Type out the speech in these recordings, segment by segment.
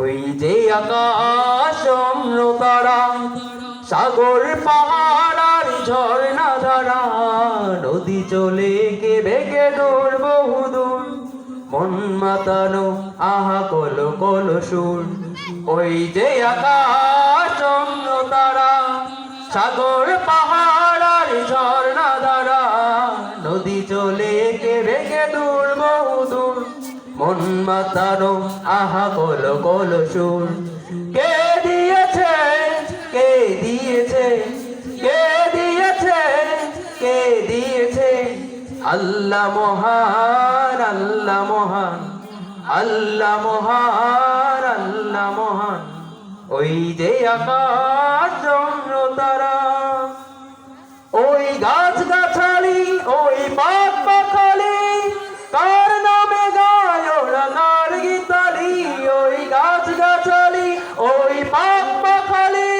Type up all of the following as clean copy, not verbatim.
ওই যে আকাশ চন্দ্র তারা, সাগর পাহাড় আর ঝর্ণা ধারা, নদী চলে কে বেগে দূর বহুদূর, মন মাতানো আহা কলো কলো সুর। ওই যে আকাশ চন্দ্র তারা, সাগর পাহাড় আর ঝর্ণা ধারা, নদী চলে কে বেগে দূর বহুদূর, মন মাতানো আহা কলো কলো সুর। কে দিয়েছে, কে দিয়েছে, কে দিয়েছে, কে দিয়েছে? আল্লাহ মহান, আল্লাহ মহান, আল্লাহ মহান, আল্লাহ মহান। ওই যে আকাশ চন্দ্র তারা, ওই গাছ গাছালি, ওই পাখ পাখালি, কার নামে গায় ওরা কার গীতালি? ওই গাছ গাছালি, ওই পাখ পাখালি,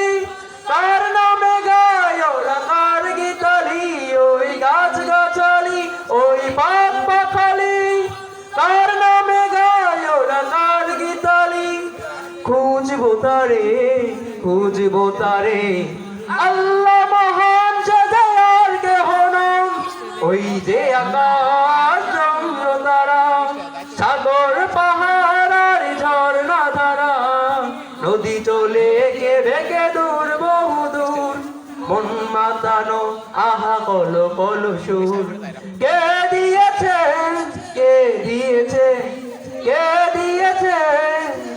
কার নামে গায় ওরা কার গীতালি? ওই গাছ গাছালি, ওই পাখ পাখালি, কার নামে গায় ওরা কার গীতালি? খুঁজবো তারে, খুঁজবো তারে, আল্লাহ মহান সাজায়ার কেহ নয়। ওই যে আকাশ চন্দ্র তারা, সাগর পাহাড় আর ঝর্ণা ধারা, নদী চলে কে বেগে দূর বহুদূর, মন মাতানো আহা কলো কলো সুর। কে দিয়েছে, কে দিয়েছে, কে দিয়েছে,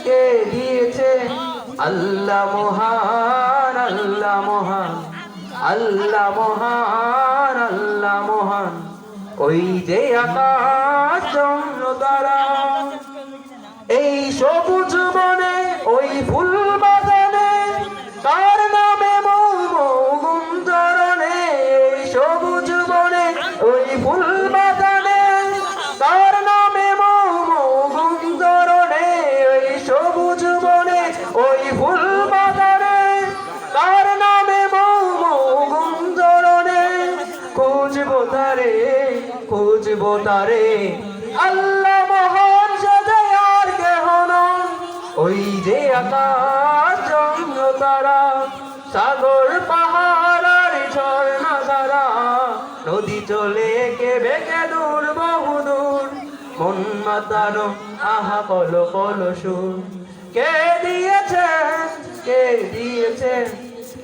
কে দিয়েছে? আল্লাহ মহান, আল্লাহ মহান, আল্লাহ মহান, আল্লাহ মহান। ওই যে আকাশ চন্দ্র তারা, এই সবুজ বনে, ওই ফুল বাগানে, কার নামে মৌ মৌ গুঞ্জরণে? এই সবুজ বনে, ওই ফুল বাগানে, কার নামে মৌ মৌ গুঞ্জরণে? ওই সবুজ বনে, ওই ফুল বাগানে, কার নামে মৌ মৌ গুঞ্জরণে? খুঁজবো তারে, খুঁজবো তারে, আল্লাহ মহান সাজায়ার কেহ নয়। ওই যে আকাশ চন্দ্র তারা, সাগর পাহাড় আর ঝর্ণা ধারা, নদী চলে কে বেগে দূর বহুদূর, মন মাতানো আহা কলো কলো সুর। কে দিয়েছে, কে দিয়েছে,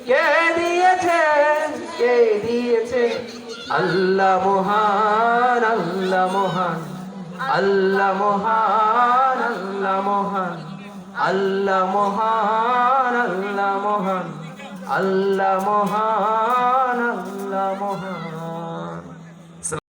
কে দিয়েছে, কে দিয়েছে? আল্লাহ মহান, আল্লাহ মহান, আল্লাহ মহান, আল্লাহ মহান, আল্লাহ মহান, আল্লাহ মহান, আল্লাহ মহান, আল্লাহ মহান।